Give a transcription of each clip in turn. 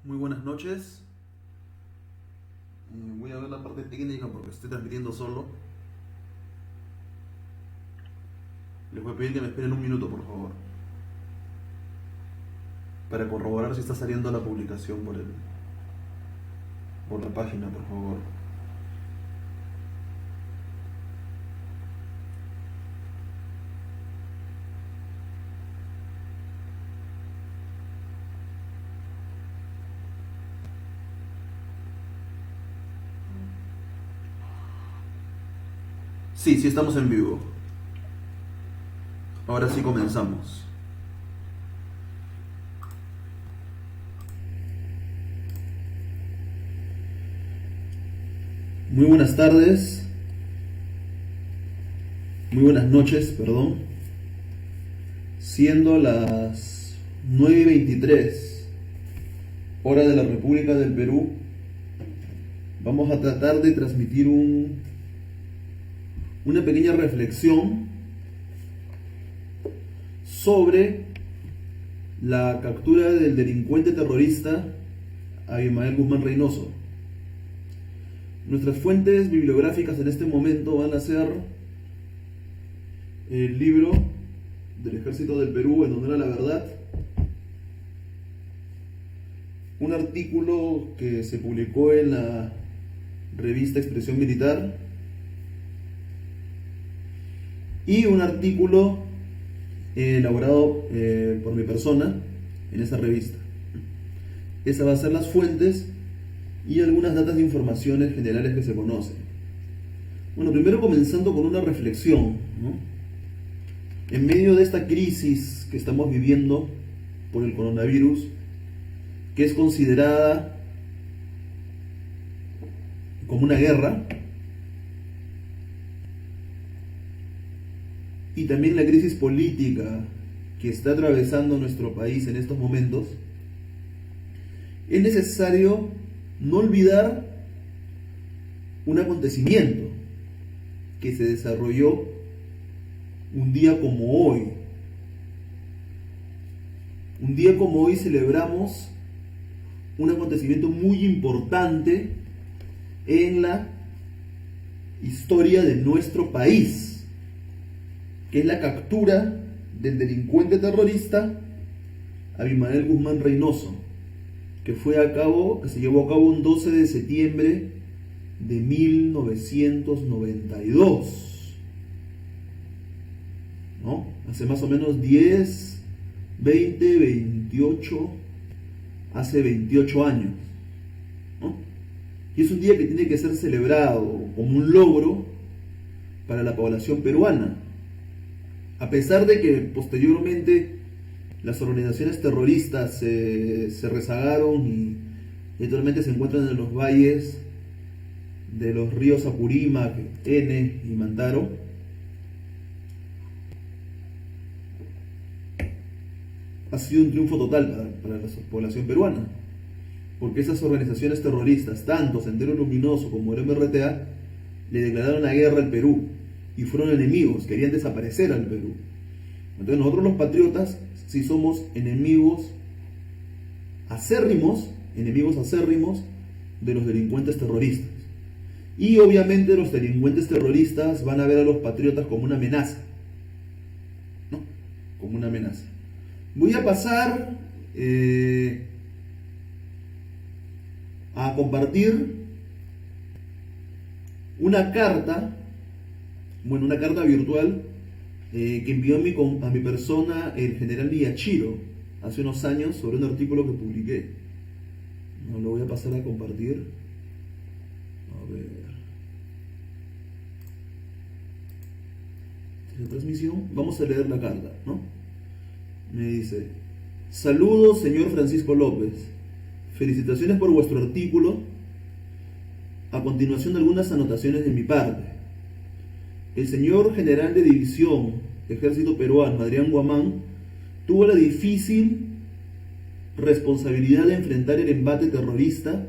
Muy buenas noches. Voy a ver la parte técnica porque estoy transmitiendo solo. Les voy a pedir que me esperen un minuto, por favor, para corroborar si está saliendo la publicación por la página, por favor. Sí, sí estamos en vivo. Ahora sí comenzamos. Muy buenas tardes. Muy buenas noches, perdón. Siendo las 9:23, hora de la República del Perú, vamos a tratar de transmitir una pequeña reflexión sobre la captura del delincuente terrorista Abimael Guzmán Reynoso. Nuestras fuentes bibliográficas en este momento van a ser el libro del Ejército del Perú, En honor a la verdad, un artículo que se publicó en la revista Expresión Militar y un artículo elaborado por mi persona en esa revista. Esas van a ser las fuentes y algunas datas de informaciones generales que se conocen. Bueno, primero comenzando con una reflexión, ¿no? En medio de esta crisis que estamos viviendo por el coronavirus, que es considerada como una guerra, y también la crisis política que está atravesando nuestro país en estos momentos, es necesario no olvidar un acontecimiento que se desarrolló un día como hoy. Un día como hoy celebramos un acontecimiento muy importante en la historia de nuestro país, que es la captura del delincuente terrorista Abimael Guzmán Reynoso, que se llevó a cabo un 12 de septiembre de 1992, ¿no? Hace más o menos 10, 20, 28, hace 28 años, ¿no? Y es un día que tiene que ser celebrado como un logro para la población peruana, a pesar de que posteriormente las organizaciones terroristas se rezagaron y actualmente se encuentran en los valles de los ríos Apurímac, Ene y Mantaro. Ha sido un triunfo total para la población peruana, porque esas organizaciones terroristas, tanto Sendero Luminoso como el MRTA, le declararon la guerra al Perú y fueron enemigos, querían desaparecer al Perú. Entonces nosotros los patriotas sí somos enemigos acérrimos de los delincuentes terroristas. Y obviamente los delincuentes terroristas van a ver a los patriotas como una amenaza, ¿no? Como una amenaza. Voy a pasar a compartir una carta virtual que envió a mi persona el general Villachiro hace unos años sobre un artículo que publiqué. No lo voy a pasar a compartir. A ver. La transmisión. Vamos a leer la carta, ¿no? Me dice: saludos, señor Francisco López. Felicitaciones por vuestro artículo. A continuación, algunas anotaciones de mi parte. El señor general de división, Ejército Peruano, Adrián Guamán, tuvo la difícil responsabilidad de enfrentar el embate terrorista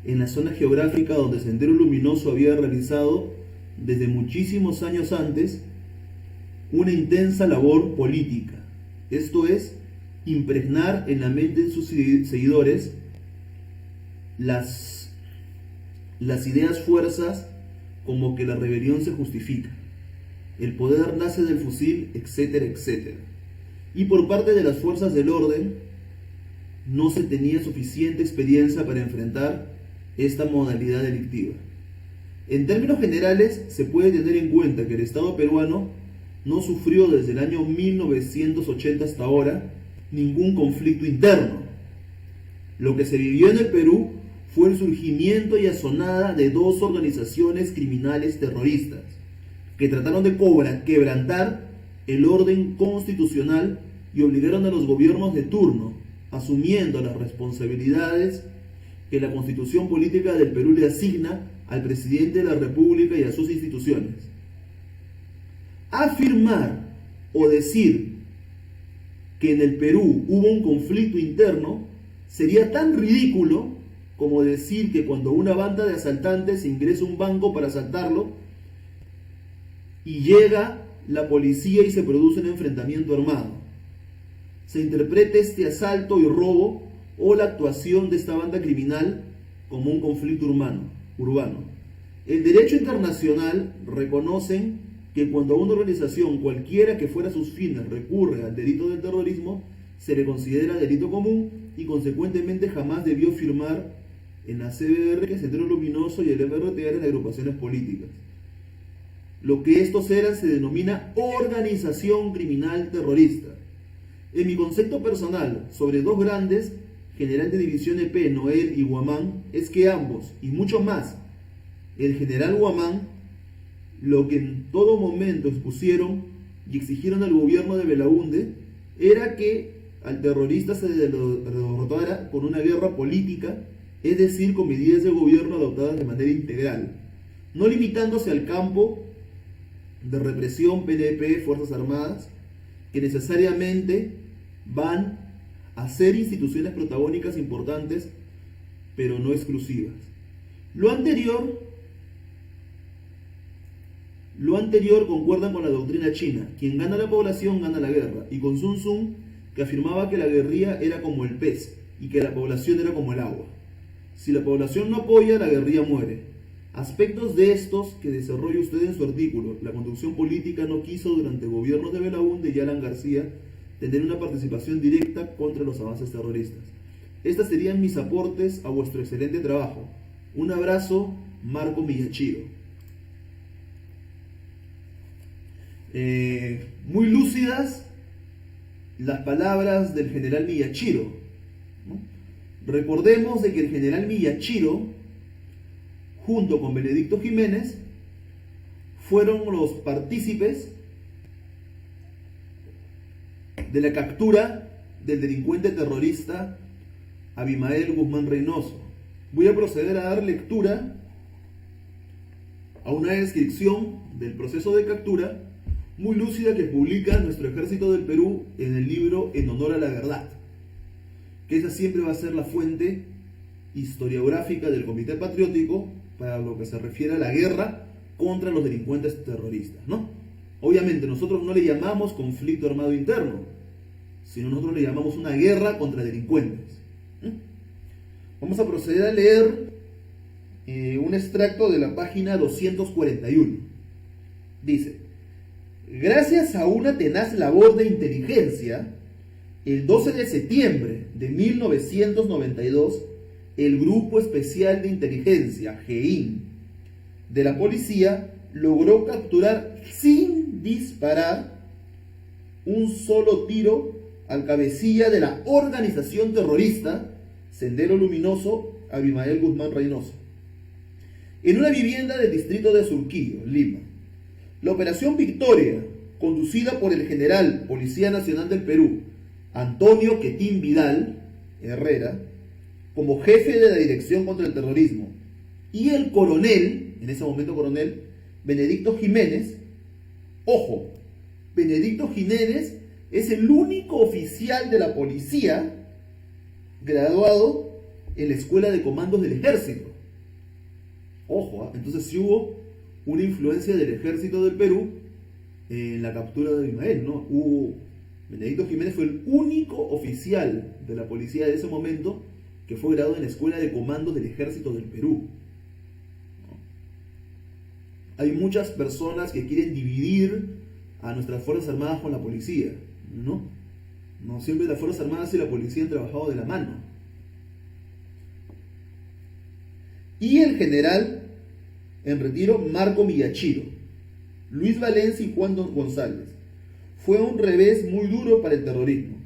en la zona geográfica donde Sendero Luminoso había realizado desde muchísimos años antes una intensa labor política. Esto es, impregnar en la mente de sus seguidores las, las ideas fuerzas como que la rebelión se justifica, el poder nace del fusil, etcétera, etcétera. Y por parte de las fuerzas del orden no se tenía suficiente experiencia para enfrentar esta modalidad delictiva. En términos generales, se puede tener en cuenta que el Estado peruano no sufrió desde el año 1980 hasta ahora ningún conflicto interno. Lo que se vivió en el Perú fue el surgimiento y asonada de dos organizaciones criminales terroristas que trataron de quebrantar el orden constitucional y obligaron a los gobiernos de turno, asumiendo las responsabilidades que la Constitución Política del Perú le asigna al presidente de la República y a sus instituciones. Afirmar o decir que en el Perú hubo un conflicto interno sería tan ridículo como decir que cuando una banda de asaltantes ingresa a un banco para asaltarlo y llega la policía y se produce un enfrentamiento armado, se interprete este asalto y robo o la actuación de esta banda criminal como un conflicto urbano. El derecho internacional reconoce que cuando una organización, cualquiera que fuera sus fines, recurre al delito del terrorismo, se le considera delito común y consecuentemente jamás debió firmar en la CBR, Sendero Luminoso y el MRTA en agrupaciones políticas. Lo que estos eran se denomina organización criminal terrorista. En mi concepto personal sobre dos grandes, general de división EP, Noel y Guamán, es que ambos, y mucho más, el general Guamán, lo que en todo momento expusieron y exigieron al gobierno de Belaúnde era que al terrorista se derrotara con una guerra política, es decir, con medidas de gobierno adoptadas de manera integral, no limitándose al campo de represión, PNP, Fuerzas Armadas, que necesariamente van a ser instituciones protagónicas importantes, pero no exclusivas. Lo anterior concuerda con la doctrina china: quien gana la población gana la guerra, y con Sun Tzu, que afirmaba que la guerrilla era como el pez y que la población era como el agua. Si la población no apoya, la guerrilla muere. Aspectos de estos que desarrolla usted en su artículo. La conducción política no quiso durante gobiernos de Belaúnde y Alan García tener una participación directa contra los avances terroristas. Estas serían mis aportes a vuestro excelente trabajo. Un abrazo, Marco Miyachiro. Muy lúcidas las palabras del general Miyachiro, ¿no? Recordemos de que el general Miyachiro, junto con Benedicto Jiménez, fueron los partícipes de la captura del delincuente terrorista Abimael Guzmán Reynoso. Voy a proceder a dar lectura a una descripción del proceso de captura muy lúcida que publica nuestro Ejército del Perú en el libro En Honor a la Verdad, que esa siempre va a ser la fuente historiográfica del Comité Patriótico para lo que se refiere a la guerra contra los delincuentes terroristas, ¿no? Obviamente nosotros no le llamamos conflicto armado interno, sino nosotros le llamamos una guerra contra delincuentes. Vamos a proceder a leer un extracto de la página 241. Dice: gracias a una tenaz labor de inteligencia, el 12 de septiembre de 1992, el Grupo Especial de Inteligencia, GEIN, de la policía logró capturar sin disparar un solo tiro al cabecilla de la organización terrorista Sendero Luminoso, Abimael Guzmán Reynoso, en una vivienda del distrito de Surquillo, Lima. La Operación Victoria, conducida por el general Policía Nacional del Perú, Antonio Quetín Vidal Herrera, como jefe de la Dirección contra el Terrorismo, y el coronel, en ese momento coronel, Benedicto Jiménez. Ojo, Benedicto Jiménez es el único oficial de la policía graduado en la Escuela de Comandos del Ejército. Ojo, entonces sí hubo una influencia del Ejército del Perú en la captura de Abimael, ¿no? Benedicto Jiménez fue el único oficial de la policía de ese momento que fue graduado en la Escuela de Comandos del Ejército del Perú. Hay muchas personas que quieren dividir a nuestras Fuerzas Armadas con la policía, ¿no? No siempre las Fuerzas Armadas y la policía han trabajado de la mano. Y el general en retiro Marco Miyachiro, Luis Valencia y Juan González. Fue un revés muy duro para el terrorismo.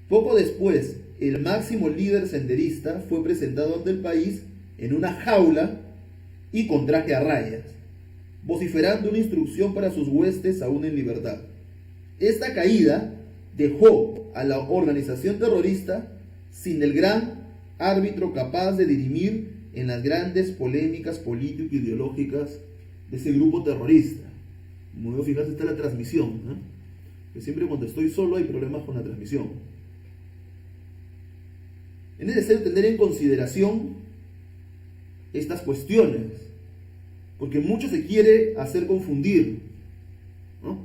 Poco después, el máximo líder senderista fue presentado ante el país en una jaula y con traje a rayas, vociferando una instrucción para sus huestes aún en libertad. Esta caída dejó a la organización terrorista sin el gran árbitro capaz de dirimir en las grandes polémicas político-ideológicas de ese grupo terrorista. Como veo, fíjate, está la transmisión, ¿no? Que siempre cuando estoy solo hay problemas con la transmisión. Es necesario tener en consideración estas cuestiones, porque mucho se quiere hacer confundir, ¿no?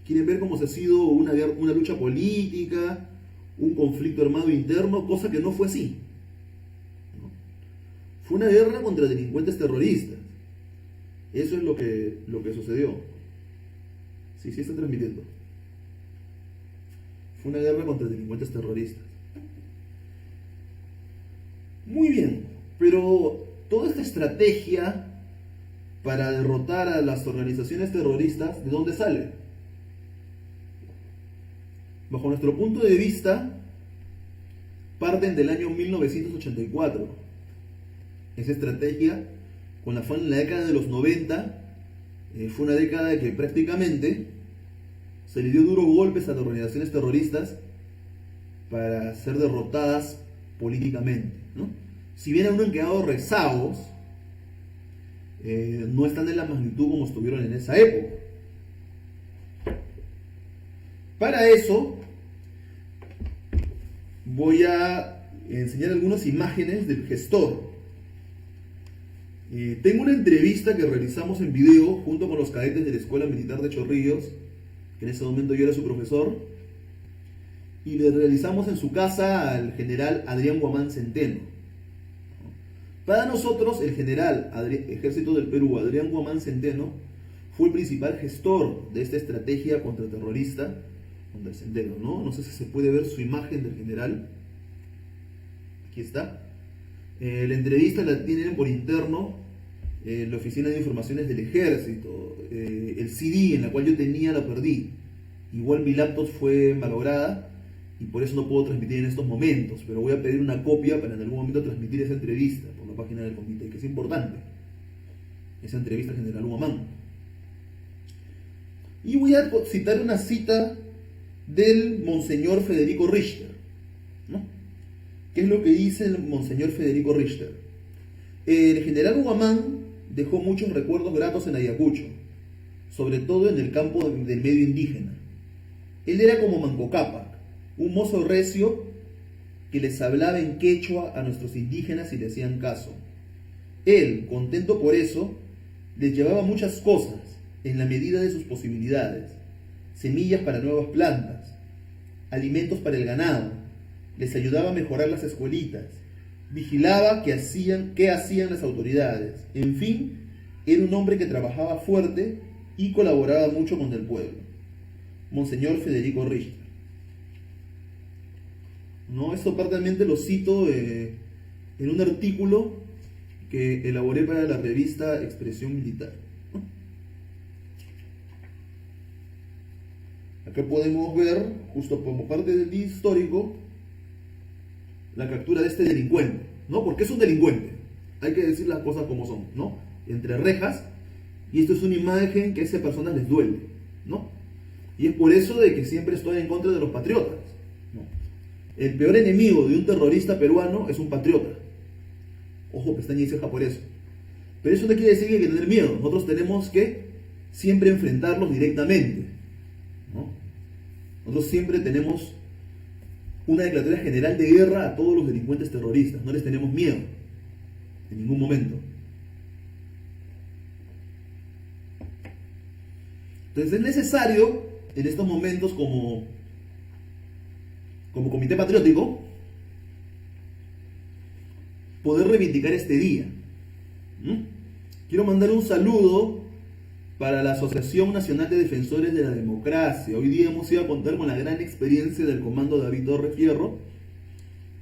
Quieren ver cómo se ha sido una lucha política, un conflicto armado interno, cosa que no fue así, ¿no? Fue una guerra contra delincuentes terroristas. Eso es lo que sucedió. Sí, está transmitiendo. Fue una guerra contra delincuentes terroristas. Muy bien, pero toda esta estrategia para derrotar a las organizaciones terroristas, ¿de dónde sale? Bajo nuestro punto de vista, parten del año 1984. Esa estrategia, con la fue en la década de los 90, fue una década que prácticamente se le dio duros golpes a las organizaciones terroristas para ser derrotadas políticamente, ¿no? Si bien aún han quedado rezagos, no están en la magnitud como estuvieron en esa época. Para eso voy a enseñar algunas imágenes del gestor. Tengo una entrevista que realizamos en video junto con los cadetes de la Escuela Militar de Chorrillos, que en ese momento yo era su profesor, y le realizamos en su casa al general Adrián Guamán Centeno. Para nosotros, el general Ejército del Perú, Adrián Guamán Centeno, fue el principal gestor de esta estrategia contraterrorista contra el Sendero, ¿no? No sé si se puede ver su imagen del general. Aquí está. La entrevista la tienen por interno en la Oficina de Informaciones del Ejército. El CD en la cual yo tenía la perdí. Igual mi laptop fue malograda y por eso no puedo transmitir en estos momentos, pero voy a pedir una copia para en algún momento transmitir esa entrevista por la página del comité, que es importante, esa entrevista al general Guamán. Y voy a citar una cita del Monseñor Federico Richter, ¿no? ¿Qué es lo que dice el Monseñor Federico Richter? El general Guamán dejó muchos recuerdos gratos en Ayacucho, sobre todo en el campo del medio indígena. Él era como Manco Cápac, un mozo recio que les hablaba en quechua a nuestros indígenas y le hacían caso. Él, contento por eso, les llevaba muchas cosas en la medida de sus posibilidades: semillas para nuevas plantas, alimentos para el ganado, les ayudaba a mejorar las escuelitas, vigilaba qué hacían las autoridades. En fin, era un hombre que trabajaba fuerte y colaboraba mucho con el pueblo. Monseñor Federico Richter. No, esto aparentemente lo cito en un artículo que elaboré para la revista Expresión Militar. Acá podemos ver, justo como parte del día histórico, la captura de este delincuente, ¿no? Porque es un delincuente, hay que decir las cosas como son, ¿no? Entre rejas, y esto es una imagen que a esas personas les duele, ¿no? Y es por eso de que siempre estoy en contra de los patriotas, ¿no? El peor enemigo de un terrorista peruano es un patriota. Ojo, pestaña y ceja por eso. Pero eso no quiere decir que hay que tener miedo. Nosotros tenemos que siempre enfrentarlos directamente, ¿no? Nosotros siempre tenemos una declaratoria general de guerra a todos los delincuentes terroristas. No les tenemos miedo, en ningún momento. Entonces es necesario, en estos momentos, como comité patriótico, poder reivindicar este día. Quiero mandar un saludo para la Asociación Nacional de Defensores de la Democracia. Hoy día hemos ido a contar con la gran experiencia del comando David Torre Fierro,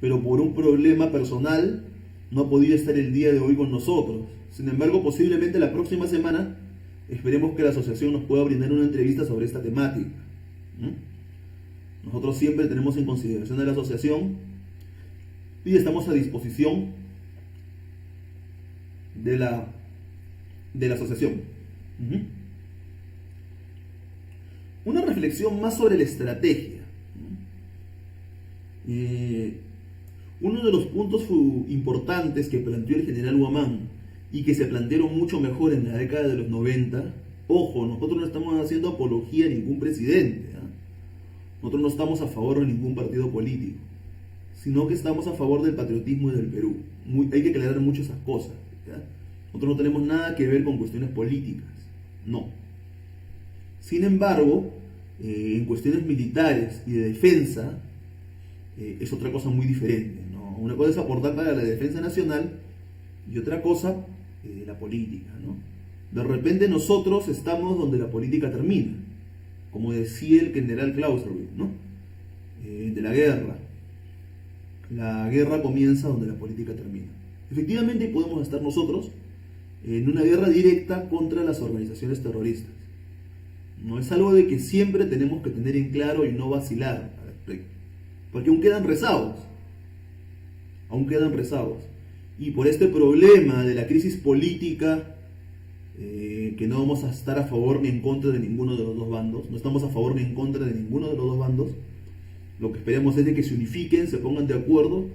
pero por un problema personal no ha podido estar el día de hoy con nosotros. Sin embargo, posiblemente la próxima semana esperemos que la asociación nos pueda brindar una entrevista sobre esta temática. Nosotros siempre tenemos en consideración a la asociación y estamos a disposición de la asociación. Una reflexión más sobre la estrategia. Uno de los puntos importantes que planteó el general Huamán y que se plantearon mucho mejor en la década de los 90, ojo, nosotros no estamos haciendo apología a ningún presidente, nosotros no estamos a favor de ningún partido político, sino que estamos a favor del patriotismo y del Perú. Hay que aclarar mucho esas cosas, ¿ya? Nosotros no tenemos nada que ver con cuestiones políticas, no. Sin embargo, en cuestiones militares y de defensa, es otra cosa muy diferente, ¿no? Una cosa es aportar para la defensa nacional y otra cosa, la política, ¿no? De repente nosotros estamos donde la política termina, como decía el general Clausewitz, ¿no? De la guerra. La guerra comienza donde la política termina. Efectivamente podemos estar nosotros en una guerra directa contra las organizaciones terroristas. No es algo de que siempre tenemos que tener en claro y no vacilar al respecto. Porque aún quedan rezagos. Y por este problema de la crisis política, que no vamos a estar a favor ni en contra de ninguno de los dos bandos, no estamos a favor ni en contra de ninguno de los dos bandos, lo que esperemos es de que se unifiquen, se pongan de acuerdo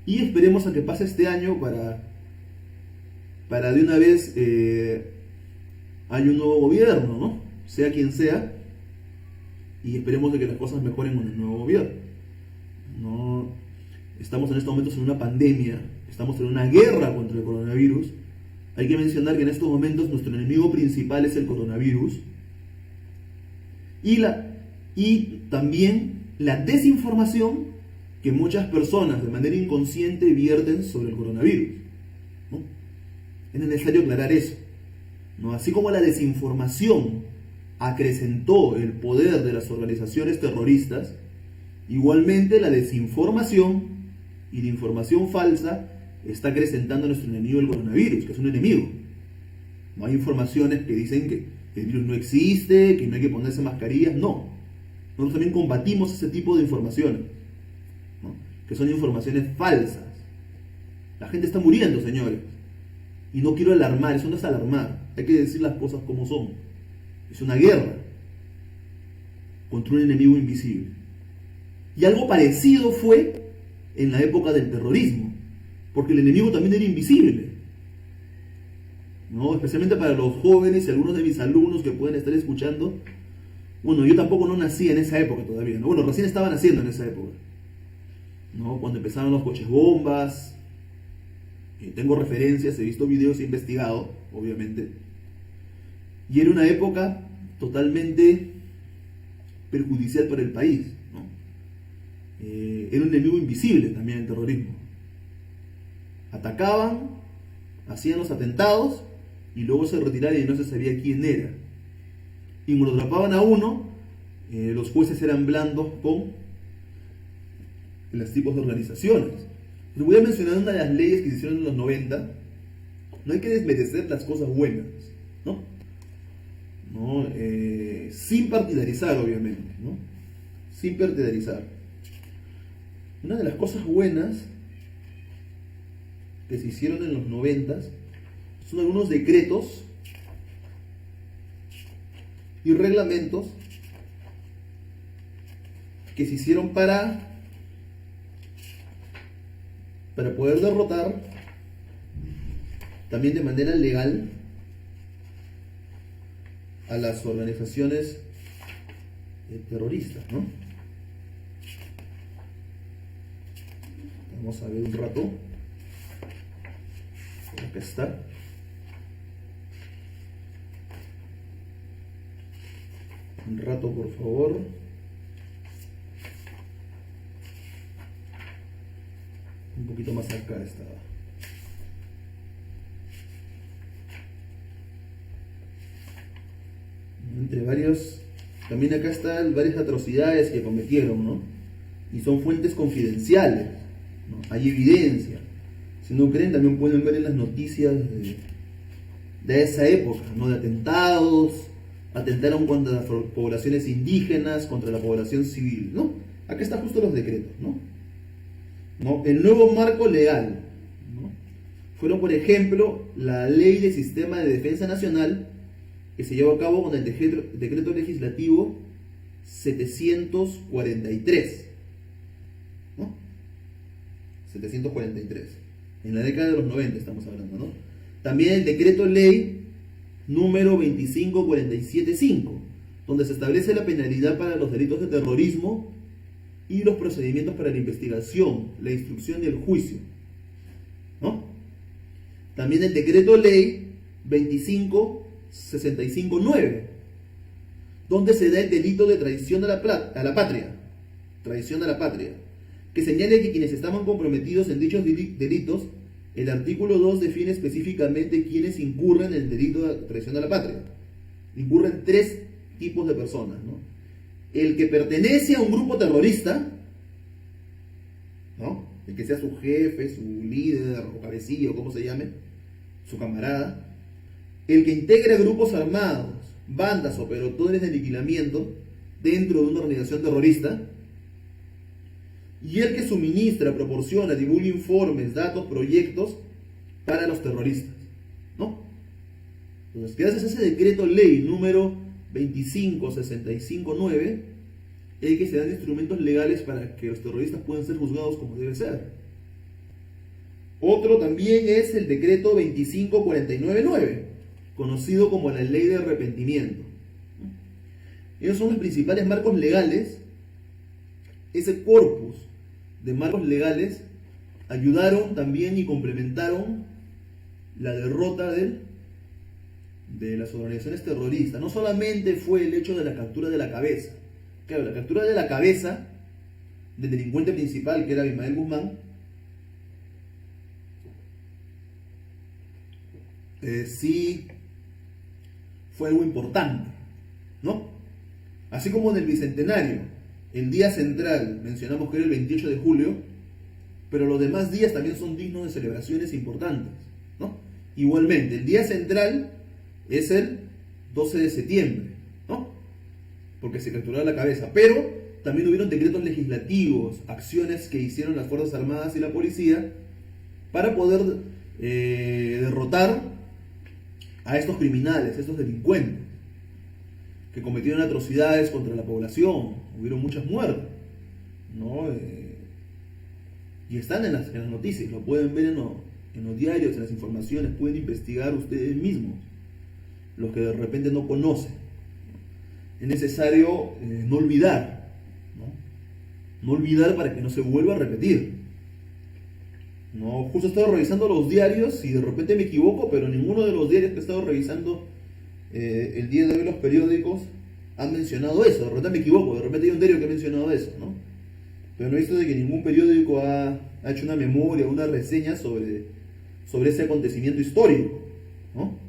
y esperemos a que pase este año para de una vez haya un nuevo gobierno, ¿no? Sea quien sea, y esperemos de que las cosas mejoren con el nuevo gobierno. No, estamos en estos momentos en una pandemia, estamos en una guerra contra el coronavirus. Hay que mencionar que en estos momentos nuestro enemigo principal es el coronavirus y también la desinformación que muchas personas de manera inconsciente vierten sobre el coronavirus, ¿no? Es necesario aclarar eso, ¿no? Así como la desinformación acrecentó el poder de las organizaciones terroristas, igualmente la desinformación y la información falsa está acrecentando a nuestro enemigo el coronavirus, que es un enemigo. No hay informaciones que dicen que el virus no existe, que no hay que ponerse mascarillas, no. Nosotros también combatimos ese tipo de informaciones, ¿no? Que son informaciones falsas. La gente está muriendo, señores. Y no quiero alarmar, eso no es alarmar. Hay que decir las cosas como son. Es una guerra contra un enemigo invisible. Y algo parecido fue en la época del terrorismo, porque el enemigo también era invisible, ¿no? Especialmente para los jóvenes y algunos de mis alumnos que pueden estar escuchando. Bueno, yo tampoco no nací en esa época todavía, ¿no? Bueno, recién estaba naciendo en esa época, ¿no? Cuando empezaron los coches bombas. Tengo referencias, he visto videos, he investigado, obviamente. Y era una época totalmente perjudicial para el país, ¿no? Era un enemigo invisible también el terrorismo. Atacaban, hacían los atentados y luego se retiraban y no se sabía quién era. Y cuando atrapaban a uno, los jueces eran blandos con los tipos de organizaciones. Les voy a mencionar una de las leyes que se hicieron en los 90. No hay que desmerecer las cosas buenas, ¿no? Sin partidarizar, obviamente, ¿no? Sin partidarizar. Una de las cosas buenas que se hicieron en los 90 son algunos decretos y reglamentos que se hicieron para poder derrotar también de manera legal a las organizaciones terroristas, ¿no? Vamos a ver un rato. Acá está. Un rato, por favor. un poquito más acá está. Entre varios, también acá están varias atrocidades que cometieron, ¿no? Y son fuentes confidenciales, ¿no? Hay evidencia. Si no creen, también pueden ver en las noticias de esa época, ¿no? De atentados, atentaron contra las poblaciones indígenas, contra la población civil, ¿no? Acá están justo los decretos, ¿no? El nuevo marco legal, ¿no? Fueron, por ejemplo, la Ley de Sistema de Defensa Nacional, que se llevó a cabo con el decreto legislativo 743, ¿no? 743. En la década de los 90 estamos hablando, ¿no? También el decreto ley número 25475, donde se establece la penalidad para los delitos de terrorismo y los procedimientos para la investigación, la instrucción y el juicio, ¿no? También el decreto ley 25659, donde se da el delito de traición a la patria, traición a la patria, que señala que quienes estaban comprometidos en dichos delitos, el artículo 2 define específicamente quienes incurren en el delito de traición a la patria. Incurren tres tipos de personas, ¿no? El que pertenece a un grupo terrorista, ¿no? El que sea su jefe, su líder o cabecilla o como se llame, su camarada. El que integra grupos armados, bandas o pelotines de aniquilamiento dentro de una organización terrorista. Y el que suministra, proporciona, divulga informes, datos, proyectos para los terroristas, ¿no? Entonces, gracias a ese decreto ley número 25659, es que se dan instrumentos legales para que los terroristas puedan ser juzgados como debe ser. Otro también es el decreto 25499, conocido como la ley de arrepentimiento. Esos son los principales marcos legales. Ese corpus de marcos legales ayudaron también y complementaron la derrota de las organizaciones terroristas. No solamente fue el hecho de la captura de la cabeza. Claro, la captura de la cabeza del delincuente principal, que era Abimael Guzmán, sí fue algo importante, ¿no? Así como en el Bicentenario, el día central mencionamos que era el 28 de julio, pero los demás días también son dignos de celebraciones importantes, ¿no? Igualmente, el día central es el 12 de septiembre, ¿no? Porque se capturó la cabeza, pero también hubieron decretos legislativos, acciones que hicieron las Fuerzas Armadas y la policía para poder derrotar a estos criminales, a estos delincuentes que cometieron atrocidades contra la población. Hubieron muchas muertes, ¿no? Y están en las noticias, lo pueden ver en los diarios, en las informaciones, pueden investigar ustedes mismos, los que de repente no conocen. Es necesario no olvidar, ¿no? No olvidar para que no se vuelva a repetir. No, justo he estado revisando los diarios y de repente me equivoco, pero ninguno de los diarios que he estado revisando el día de hoy, los periódicos, han mencionado eso. De repente me equivoco, de repente hay un diario que ha mencionado eso, ¿no? Pero no he visto de que ningún periódico ha hecho una memoria, una reseña sobre ese acontecimiento histórico, ¿no?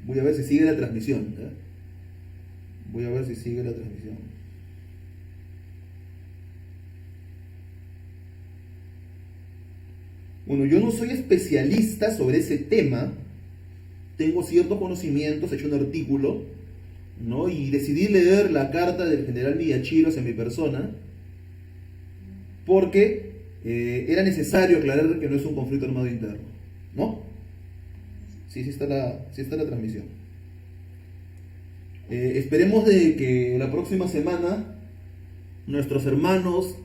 Voy a ver si sigue la transmisión, ¿eh? Voy a ver si sigue la transmisión. Bueno, yo no soy especialista sobre ese tema, tengo ciertos conocimientos, he hecho un artículo, ¿no? Y decidí leer la carta del general Villachiro hacia mi persona, porque era necesario aclarar que no es un conflicto armado interno, ¿no? Sí está la transmisión. Esperemos de que la próxima semana nuestros hermanos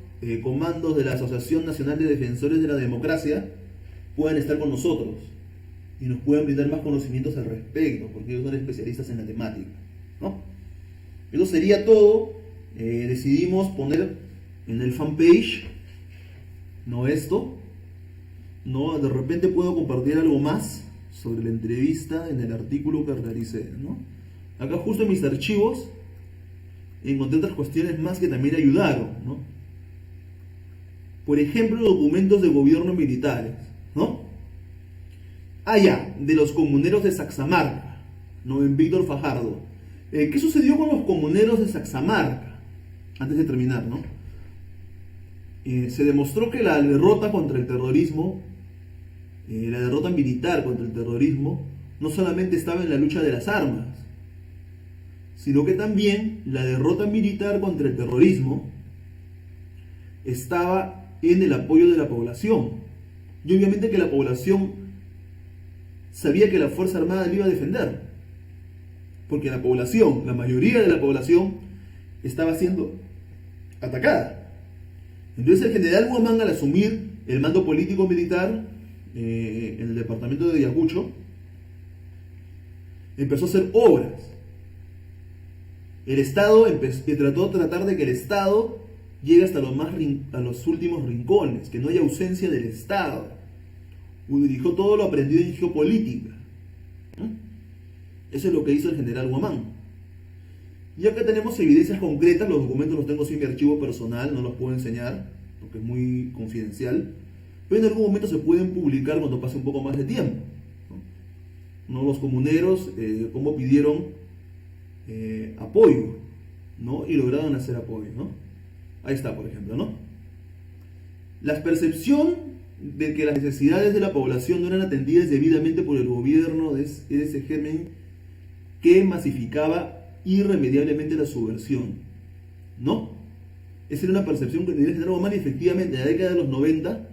comandos de la Asociación Nacional de Defensores de la Democracia puedan estar con nosotros y nos puedan brindar más conocimientos al respecto, porque ellos son especialistas en la temática, ¿no? Eso sería todo. Decidimos poner en el fanpage, no esto, no, de repente puedo compartir algo más sobre la entrevista en el artículo que realicé, ¿no? Acá justo en mis archivos encontré otras cuestiones más que también ayudaron, ¿no? por ejemplo, documentos de gobierno militares, ¿no? De los comuneros de Saxamarca, ¿no? En Víctor Fajardo. ¿Qué sucedió con los comuneros de Saxamarca? Antes de terminar, ¿no? Se demostró que la derrota contra el terrorismo, la derrota militar contra el terrorismo, no solamente estaba en la lucha de las armas, sino que también la derrota militar contra el terrorismo estaba en el apoyo de la población. Y obviamente que la población sabía que la Fuerza Armada le iba a defender, porque la población, la mayoría de la población, estaba siendo atacada. Entonces el general Huamán, al asumir el mando político militar en el departamento de Ayacucho, empezó a hacer obras. El Estado trató de tratar de que el Estado llegue hasta a los últimos rincones, que no haya ausencia del Estado. Dirigió todo lo aprendido en geopolítica. Eso es lo que hizo el general Huamán. Y acá tenemos evidencias concretas, los documentos los tengo sin mi archivo personal, no los puedo enseñar, porque es muy confidencial, pero en algún momento se pueden publicar cuando pase un poco más de tiempo. ¿No? Los comuneros, cómo pidieron apoyo, ¿no? Y lograron hacer apoyo, ¿no? Ahí está, por ejemplo, ¿no? La percepción de que las necesidades de la población no eran atendidas debidamente por el gobierno de ese germen que masificaba irremediablemente la subversión, ¿no? Esa era una percepción que tenía el general Huamán, y efectivamente en la década de los 90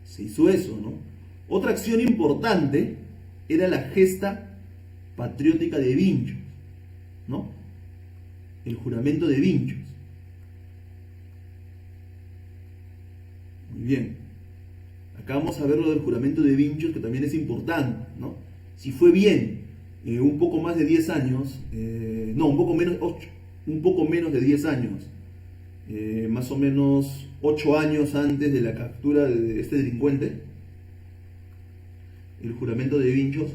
se hizo eso, ¿no? Otra acción importante era la gesta patriótica de Vinchos, ¿no? El juramento de Vinchos. Muy bien. Acá vamos a ver lo del juramento de Vinchos, que también es importante, ¿no? Si fue bien, un poco más de 10 años, un poco menos de 10 años, más o menos 8 años antes de la captura de este delincuente, el juramento de Vinchos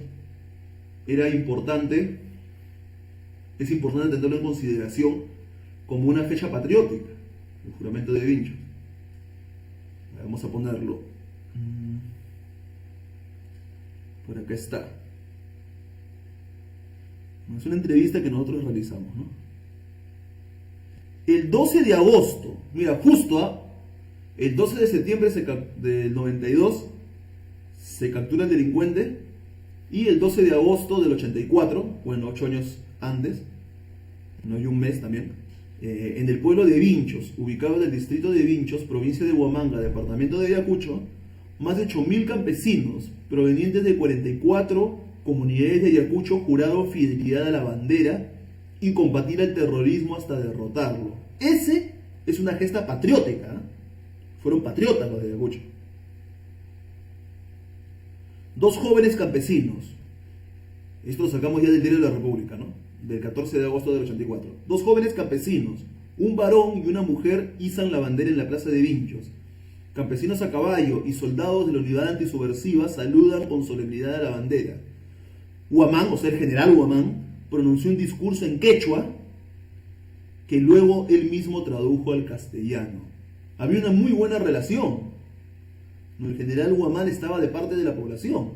era importante, es importante tenerlo en consideración como una fecha patriótica, el juramento de Vinchos. Vamos a ponerlo. Por acá está. Es una entrevista que nosotros realizamos, ¿no? El 12 de agosto, mira, justo el 12 de septiembre del 92 se captura el delincuente, y el 12 de agosto del 84, bueno, 8 años antes, no hay un mes también, en el pueblo de Vinchos, ubicado en el distrito de Vinchos, provincia de Huamanga, departamento de Ayacucho, más de 8.000 campesinos provenientes de 44 comunidades de Ayacucho juraron fidelidad a la bandera y combatir el terrorismo hasta derrotarlo. Ese es una gesta patriótica, ¿eh? Fueron patriotas los de Ayacucho. 2 jóvenes campesinos, esto lo sacamos ya del Diario de la República, ¿no? Del 14 de agosto del 84. 2 jóvenes campesinos, un varón y una mujer, izan la bandera en la plaza de Vinchos. Campesinos a caballo y soldados de la unidad antisubversiva saludan con solemnidad a la bandera. Huamán, o sea, el general Huamán, pronunció un discurso en quechua que luego él mismo tradujo al castellano. Había una muy buena relación. El general Huamán estaba de parte de la población.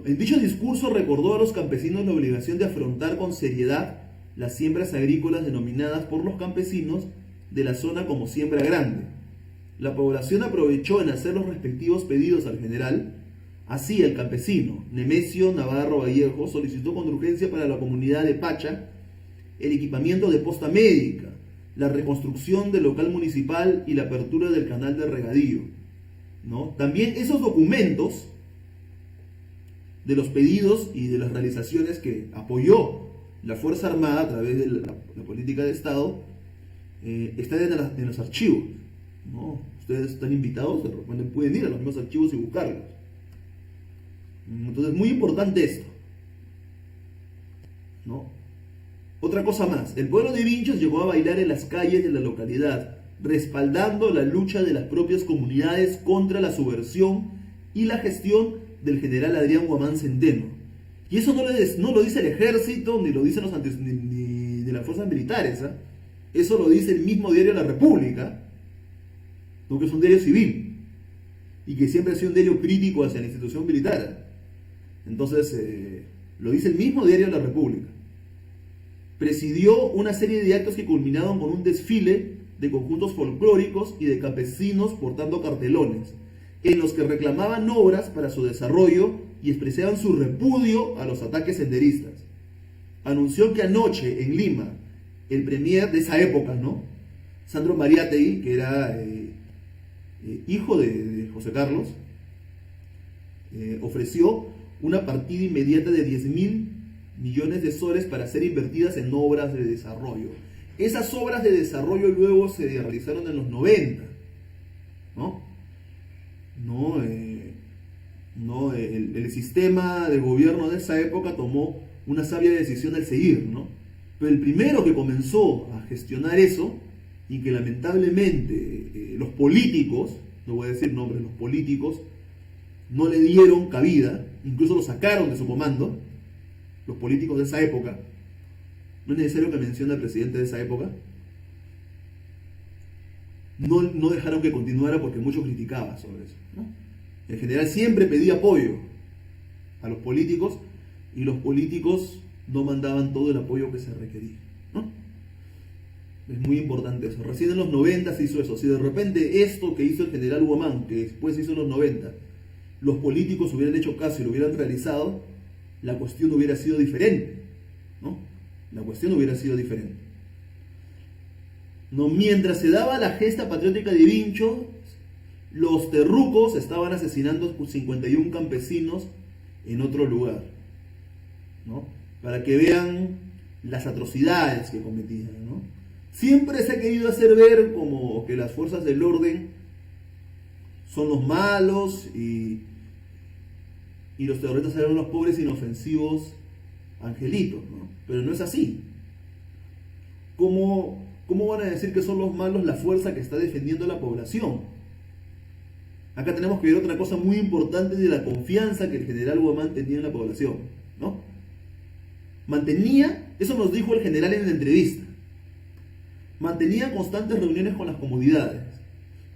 En dicho discurso recordó a los campesinos la obligación de afrontar con seriedad las siembras agrícolas denominadas por los campesinos de la zona como siembra grande. La población aprovechó en hacer los respectivos pedidos al general. Así, el campesino Nemesio Navarro Vallejo solicitó con urgencia para la comunidad de Pacha el equipamiento de posta médica, la reconstrucción del local municipal y la apertura del canal de regadío, ¿no? También esos documentos de los pedidos y de las realizaciones que apoyó la Fuerza Armada a través de la política de Estado están en los archivos, ¿no? Ustedes están invitados, de repente pueden ir a los mismos archivos y buscarlos. Entonces, muy importante esto, ¿no? Otra cosa más, el pueblo de Vinchos llegó a bailar en las calles de la localidad, respaldando la lucha de las propias comunidades contra la subversión y la gestión del general Adrián Huamán Centeno. Y eso no lo dice el ejército, ni lo dicen ni de las fuerzas militares, ¿eh? Eso lo dice el mismo diario La República, no, que es un diario civil y que siempre ha sido un diario crítico hacia la institución militar. Entonces, lo dice el mismo diario de la República. Presidió una serie de actos que culminaron con un desfile de conjuntos folclóricos y de campesinos portando cartelones, en los que reclamaban obras para su desarrollo y expresaban su repudio a los ataques senderistas. Anunció que anoche en Lima, el premier de esa época, ¿no?, Sandro Mariátegui, que era hijo de José Carlos, ofreció una partida inmediata de 10.000 millones de soles para ser invertidas en obras de desarrollo. Esas obras de desarrollo luego se realizaron en los 90, ¿no? El sistema de gobierno de esa época tomó una sabia decisión al seguir, ¿no? Pero el primero que comenzó a gestionar eso, y que lamentablemente los políticos, no voy a decir nombres, los políticos no le dieron cabida, incluso lo sacaron de su comando, los políticos de esa época, no es necesario que mencione al presidente de esa época, no dejaron que continuara porque muchos criticaban sobre eso, ¿no? En general siempre pedía apoyo a los políticos y los políticos no mandaban todo el apoyo que se requería, ¿no? Es muy importante eso. Recién en los 90 se hizo eso. Si de repente esto que hizo el general Huamán, que después se hizo en los 90, los políticos hubieran hecho caso y lo hubieran realizado, la cuestión hubiera sido diferente, ¿no? La cuestión hubiera sido diferente. No, mientras se daba la gesta patriótica de Vincho, los terrucos estaban asesinando 51 campesinos en otro lugar, ¿no? Para que vean las atrocidades que cometían, ¿no? Siempre se ha querido hacer ver como que las fuerzas del orden son los malos y los terroristas eran los pobres inofensivos angelitos, ¿no? Pero no es así. ¿Cómo van a decir que son los malos la fuerza que está defendiendo a la población? Acá tenemos que ver otra cosa muy importante de la confianza que el general Huamán tenía en la población, ¿no? Eso nos dijo el general en la entrevista, mantenía constantes reuniones con las comunidades.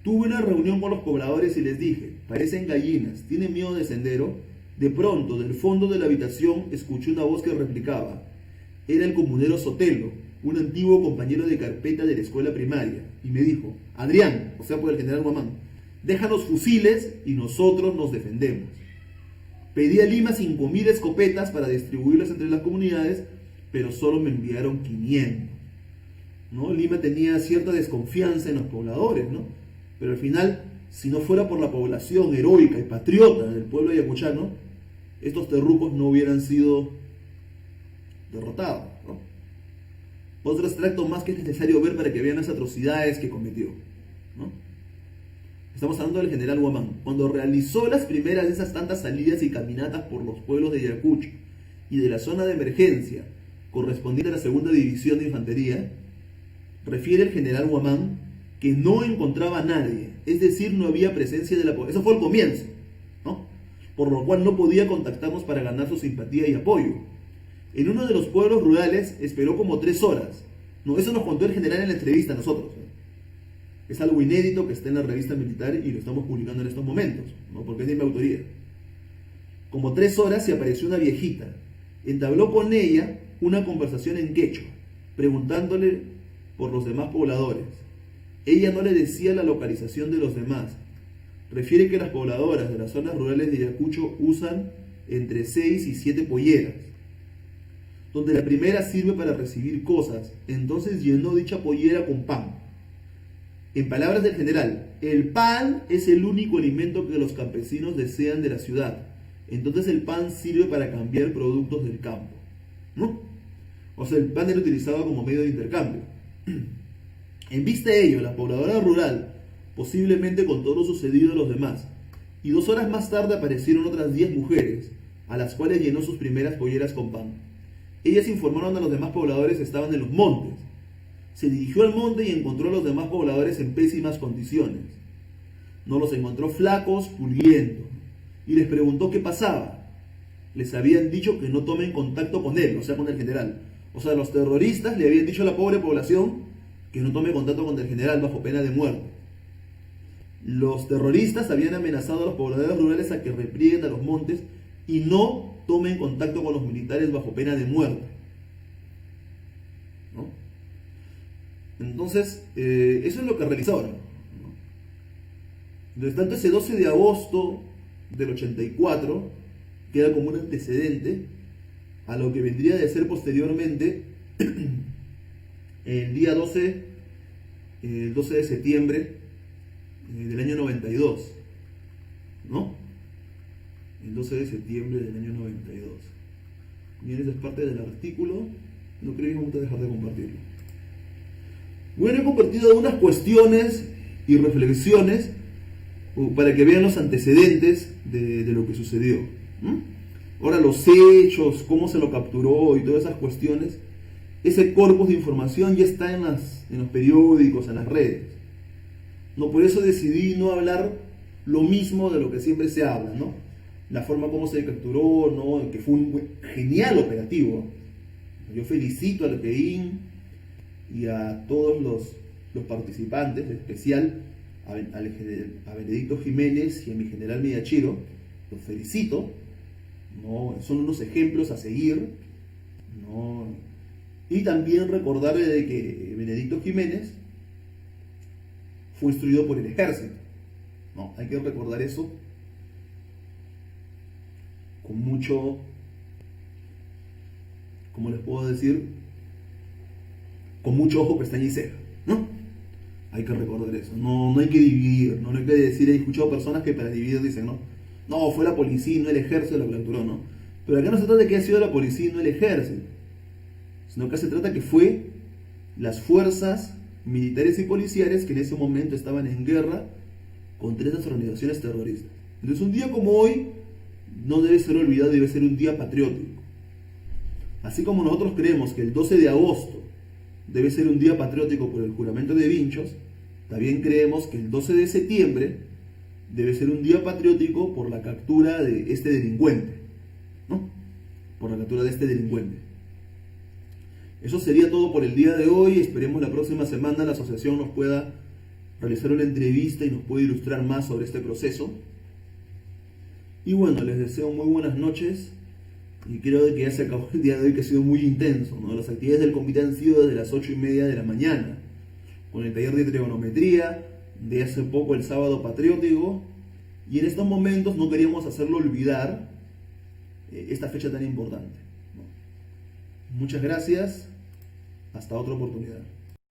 Tuve una reunión con los pobladores y les dije, parecen gallinas, tienen miedo de sendero. De pronto, del fondo de la habitación, escuché una voz que replicaba. Era el comunero Sotelo, un antiguo compañero de carpeta de la escuela primaria, y me dijo, Adrián, o sea por el general Huamán, déjanos fusiles y nosotros nos defendemos. Pedí a Lima 5.000 escopetas para distribuirlas entre las comunidades, pero solo me enviaron 500. ¿No? Lima tenía cierta desconfianza en los pobladores, ¿no? Pero al final, si no fuera por la población heroica y patriota del pueblo ayacuchano, estos terrucos no hubieran sido derrotados, ¿no? Otro extracto más que es necesario ver para que vean las atrocidades que cometió, ¿no? Estamos hablando del general Huamán. Cuando realizó las primeras de esas tantas salidas y caminatas por los pueblos de Ayacucho y de la zona de emergencia correspondiente a la segunda división de infantería, refiere el general Huamán que no encontraba a nadie, es decir, no había presencia de la población. Eso fue el comienzo, ¿no? Por lo cual no podía contactarnos para ganar su simpatía y apoyo. En uno de los pueblos rurales esperó como 3 horas. No, eso nos contó el general en la entrevista a nosotros. Es algo inédito que está en la revista militar y lo estamos publicando en estos momentos, ¿no? Porque es de mi autoría. Como 3 horas se apareció una viejita. Entabló con ella una conversación en quechua, preguntándole por los demás pobladores. Ella no le decía la localización de los demás. Refiere que las pobladoras de las zonas rurales de Ayacucho usan entre 6 y 7 polleras, donde la primera sirve para recibir cosas. Entonces llenó dicha pollera con pan. En palabras del general, el pan es el único alimento que los campesinos desean de la ciudad. Entonces el pan sirve para cambiar productos del campo, ¿no? O sea, el pan era utilizado como medio de intercambio. En vista de ello, la pobladora rural, posiblemente contó lo sucedido a los demás, y 2 horas más tarde aparecieron otras 10 mujeres, a las cuales llenó sus primeras polleras con pan. Ellas informaron a los demás pobladores que estaban en los montes. Se dirigió al monte y encontró a los demás pobladores en pésimas condiciones. No los encontró flacos, pulguientos, y les preguntó qué pasaba. Les habían dicho que no tomen contacto con él, o sea, con el general. O sea, los terroristas le habían dicho a la pobre población que no tome contacto con el general bajo pena de muerte. Los terroristas habían amenazado a los pobladores rurales a que replieguen a los montes y no tomen contacto con los militares bajo pena de muerte, ¿no? Entonces, eso es lo que realizaron, ¿no? Entonces, tanto ese 12 de agosto del 84 queda como un antecedente a lo que vendría de ser posteriormente el día 12, el 12 de septiembre del año 92, ¿no? El 12 de septiembre del año 92. Bien, esa es parte del artículo. No creo que vamos a dejar de compartirlo. Bueno, he compartido algunas cuestiones y reflexiones para que vean los antecedentes de lo que sucedió. Ahora, los hechos, cómo se lo capturó y todas esas cuestiones, ese corpus de información ya está en los periódicos, en las redes. No, por eso decidí no hablar lo mismo de lo que siempre se habla, ¿no? La forma como se capturó, ¿no? Que fue un genial operativo. Yo felicito al PEIN y a todos los participantes, en especial a Benedicto Jiménez y a mi general Miyachiro. Los felicito, ¿no? Son unos ejemplos a seguir, ¿no? Y también recordarle de que Benedicto Jiménez fue instruido por el ejército, ¿no? Hay que recordar eso con mucho, ¿cómo les puedo decir? Con mucho ojo, pestaña y ceja, ¿no? Hay que recordar eso, no hay que dividir, no hay que decir, he escuchado personas que para dividir dicen, no, fue la policía, no el ejército la que capturó, ¿no? Pero acá no se trata de que haya sido la policía y no el ejército, sino que se trata que fue las fuerzas militares y policiales que en ese momento estaban en guerra contra esas organizaciones terroristas. Entonces, un día como hoy no debe ser olvidado, debe ser un día patriótico. Así como nosotros creemos que el 12 de agosto debe ser un día patriótico por el juramento de Vinchos, también creemos que el 12 de septiembre debe ser un día patriótico por la captura de este delincuente, ¿no? Por la captura de este delincuente. Eso sería todo por el día de hoy. Esperemos la próxima semana la asociación nos pueda realizar una entrevista y nos pueda ilustrar más sobre este proceso. Y bueno, les deseo muy buenas noches y creo que ya se acabó el día de hoy, que ha sido muy intenso, ¿no? Las actividades del comité han sido desde las 8:30 de la mañana, con el taller de trigonometría, de hace poco el sábado patriótico, y en estos momentos no queríamos hacerlo olvidar esta fecha tan importante, ¿no? Muchas gracias, hasta otra oportunidad.